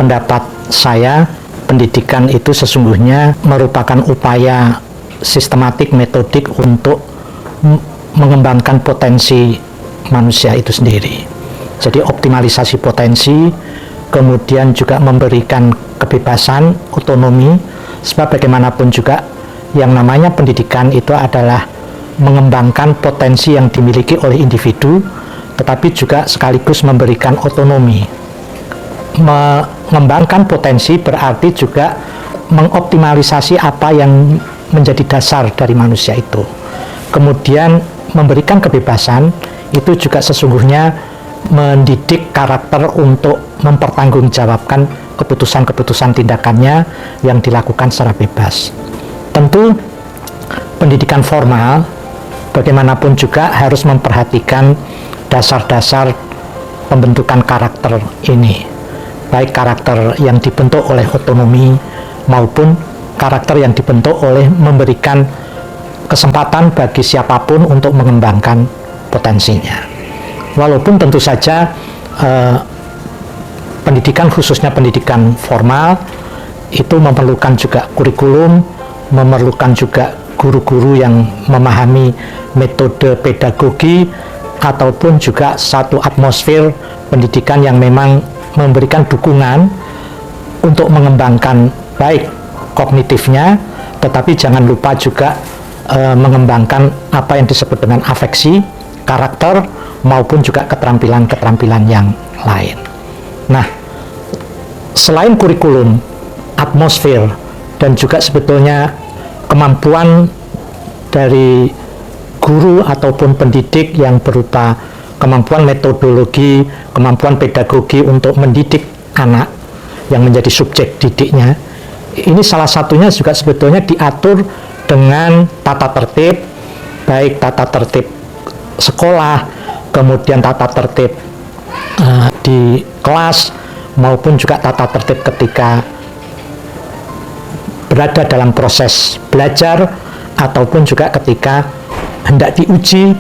pendapat saya, pendidikan itu sesungguhnya merupakan upaya sistematik, metodik untuk mengembangkan potensi manusia itu sendiri. Jadi optimalisasi potensi, kemudian juga memberikan kebebasan, otonomi, sebab bagaimanapun juga yang namanya pendidikan itu adalah mengembangkan potensi yang dimiliki oleh individu, tetapi juga sekaligus memberikan otonomi. Mengembangkan potensi berarti juga mengoptimalisasi apa yang menjadi dasar dari manusia itu. Kemudian memberikan kebebasan itu juga sesungguhnya mendidik karakter untuk mempertanggungjawabkan keputusan-keputusan tindakannya yang dilakukan secara bebas. Tentu pendidikan formal bagaimanapun juga harus memperhatikan dasar-dasar pembentukan karakter ini, baik karakter yang dibentuk oleh otonomi maupun karakter yang dibentuk oleh memberikan kesempatan bagi siapapun untuk mengembangkan potensinya. Walaupun tentu saja pendidikan, khususnya pendidikan formal, itu memerlukan juga kurikulum, memerlukan juga guru-guru yang memahami metode pedagogi, ataupun juga satu atmosfer pendidikan yang memang memberikan dukungan untuk mengembangkan baik kognitifnya, tetapi jangan lupa juga mengembangkan apa yang disebut dengan afeksi, karakter, maupun juga keterampilan-keterampilan yang lain. Nah, selain kurikulum, atmosfer, dan juga sebetulnya kemampuan dari guru ataupun pendidik yang berupa kemampuan metodologi, kemampuan pedagogi untuk mendidik anak yang menjadi subjek didiknya, ini salah satunya juga sebetulnya diatur dengan tata tertib, baik tata tertib sekolah, kemudian tata tertib di kelas, maupun juga tata tertib ketika berada dalam proses belajar, ataupun juga ketika hendak diuji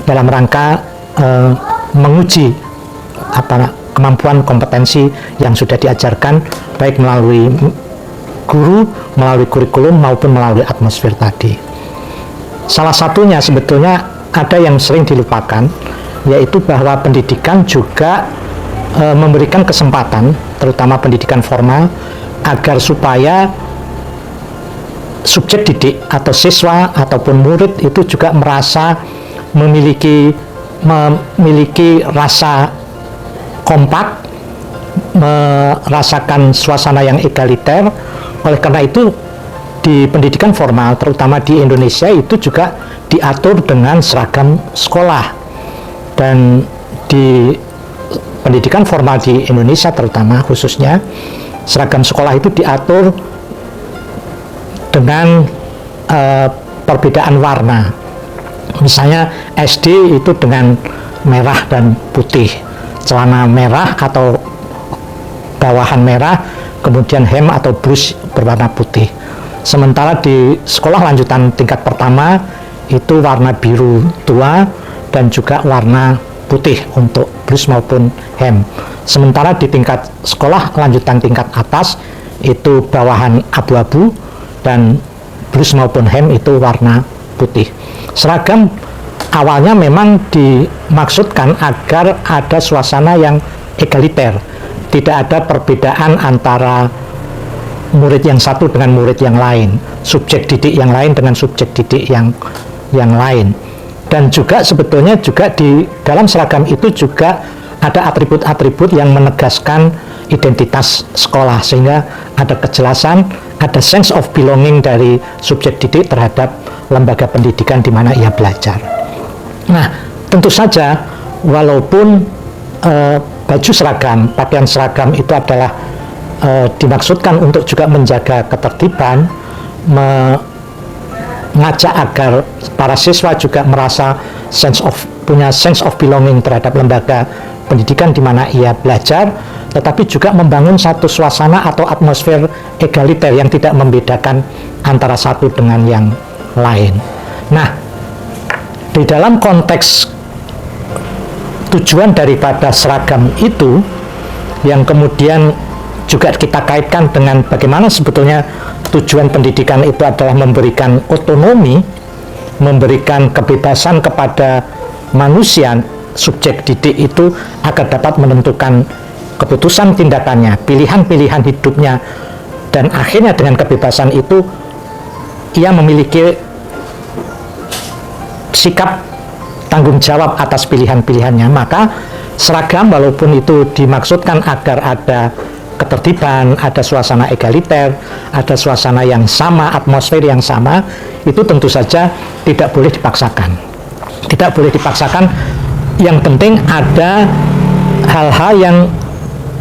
dalam rangka menguji kemampuan kompetensi yang sudah diajarkan, baik melalui guru, melalui kurikulum, maupun melalui atmosfer tadi. Salah satunya sebetulnya ada yang sering dilupakan, yaitu bahwa pendidikan juga memberikan kesempatan, terutama pendidikan formal, agar supaya subjek didik atau siswa ataupun murid itu juga merasa memiliki rasa kompak, merasakan suasana yang egaliter. Oleh karena itu di pendidikan formal, terutama di Indonesia, itu juga diatur dengan seragam sekolah. Dan di pendidikan formal di Indonesia terutama khususnya, seragam sekolah itu diatur dengan perbedaan warna. Misalnya SD itu dengan merah dan putih, celana merah atau bawahan merah, kemudian hem atau blus berwarna putih. Sementara di sekolah lanjutan tingkat pertama itu warna biru tua dan juga warna putih untuk blus maupun hem. Sementara di tingkat sekolah lanjutan tingkat atas itu bawahan abu-abu dan blus maupun hem itu warna putih. Seragam awalnya memang dimaksudkan agar ada suasana yang egaliter, tidak ada perbedaan antara murid yang satu dengan murid yang lain, subjek didik yang lain dengan subjek didik yang lain. Dan juga sebetulnya juga di dalam seragam itu juga ada atribut-atribut yang menegaskan identitas sekolah, sehingga ada kejelasan, ada sense of belonging dari subjek didik terhadap lembaga pendidikan di mana ia belajar. Nah, tentu saja walaupun baju seragam, pakaian seragam itu adalah dimaksudkan untuk juga menjaga ketertiban, mengajak agar para siswa juga merasa punya sense of belonging terhadap lembaga pendidikan di mana ia belajar, tetapi juga membangun satu suasana atau atmosfer egaliter yang tidak membedakan antara satu dengan yang lain. Nah, di dalam konteks tujuan daripada seragam itu, yang kemudian juga kita kaitkan dengan bagaimana sebetulnya tujuan pendidikan itu adalah memberikan otonomi, memberikan kebebasan kepada manusia, subjek didik itu agar dapat menentukan keputusan tindakannya, pilihan-pilihan hidupnya, dan akhirnya dengan kebebasan itu ia memiliki sikap tanggung jawab atas pilihan-pilihannya. Maka seragam, walaupun itu dimaksudkan agar ada ketertiban, ada suasana egaliter, ada suasana yang sama, atmosfer yang sama, itu tentu saja tidak boleh dipaksakan. Tidak boleh dipaksakan. Yang penting ada hal-hal yang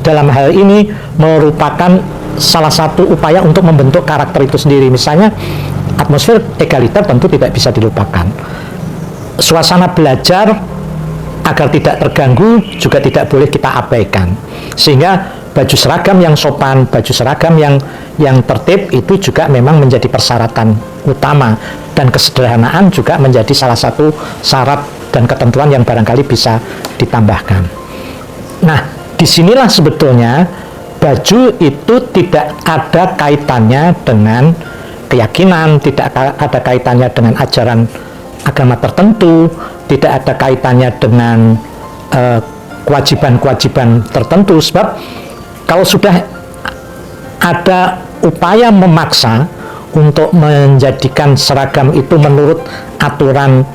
dalam hal ini merupakan salah satu upaya untuk membentuk karakter itu sendiri. Misalnya atmosfer egaliter tentu tidak bisa dilupakan. Suasana belajar agar tidak terganggu juga tidak boleh kita abaikan. Sehingga baju seragam yang sopan, baju seragam yang tertib itu juga memang menjadi persyaratan utama, dan kesederhanaan juga menjadi salah satu syarat dan ketentuan yang barangkali bisa ditambahkan. Nah, disinilah sebetulnya baju itu tidak ada kaitannya dengan keyakinan, tidak ada kaitannya dengan ajaran agama tertentu, tidak ada kaitannya dengan kewajiban-kewajiban tertentu. Sebab kalau sudah ada upaya memaksa untuk menjadikan seragam itu menurut aturan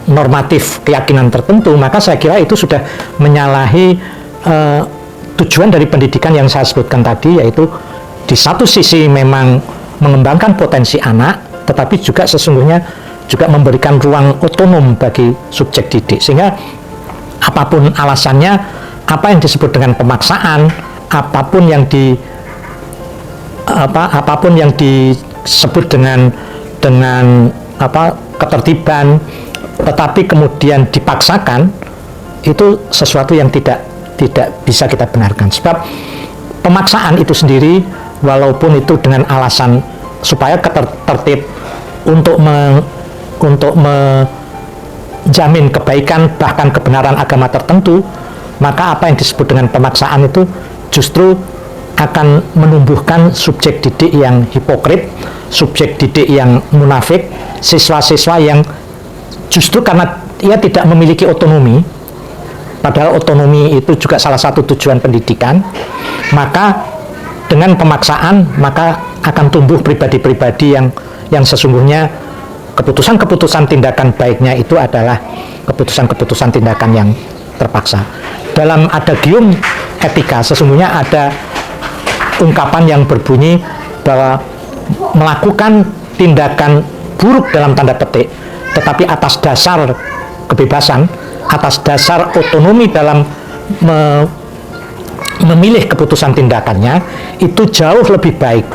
normatif keyakinan tertentu, maka saya kira itu sudah menyalahi tujuan dari pendidikan yang saya sebutkan tadi, yaitu di satu sisi memang mengembangkan potensi anak, tetapi juga sesungguhnya juga memberikan ruang otonom bagi subjek didik, sehingga apapun alasannya, apa yang disebut dengan pemaksaan, apapun yang disebut dengan ketertiban, tetapi kemudian dipaksakan, itu sesuatu yang tidak bisa kita benarkan. Sebab pemaksaan itu sendiri, walaupun itu dengan alasan supaya tertib untuk menjamin kebaikan bahkan kebenaran agama tertentu, maka apa yang disebut dengan pemaksaan itu justru akan menumbuhkan subjek didik yang hipokrit, subjek didik yang munafik, siswa-siswa yang justru karena ia tidak memiliki otonomi, padahal otonomi itu juga salah satu tujuan pendidikan, maka dengan pemaksaan maka akan tumbuh pribadi-pribadi yang sesungguhnya keputusan-keputusan tindakan baiknya itu adalah keputusan-keputusan tindakan yang terpaksa. Dalam adagium etika sesungguhnya ada ungkapan yang berbunyi bahwa melakukan tindakan buruk dalam tanda petik, tetapi atas dasar kebebasan, atas dasar otonomi dalam memilih keputusan tindakannya, itu jauh lebih baik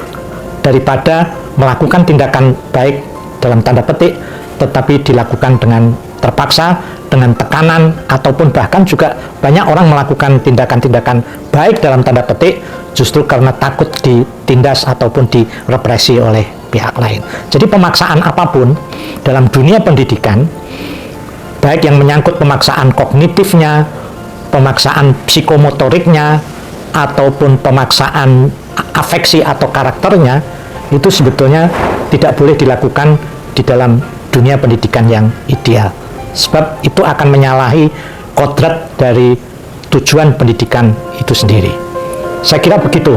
daripada melakukan tindakan baik dalam tanda petik tetapi dilakukan dengan terpaksa, dengan tekanan, ataupun bahkan juga banyak orang melakukan tindakan-tindakan baik dalam tanda petik justru karena takut ditindas ataupun direpresi oleh pihak lain. Jadi pemaksaan apapun dalam dunia pendidikan, baik yang menyangkut pemaksaan kognitifnya, pemaksaan psikomotoriknya, ataupun pemaksaan afeksi atau karakternya, itu sebetulnya tidak boleh dilakukan di dalam dunia pendidikan yang ideal. Sebab itu akan menyalahi kodrat dari tujuan pendidikan itu sendiri. Saya kira begitu.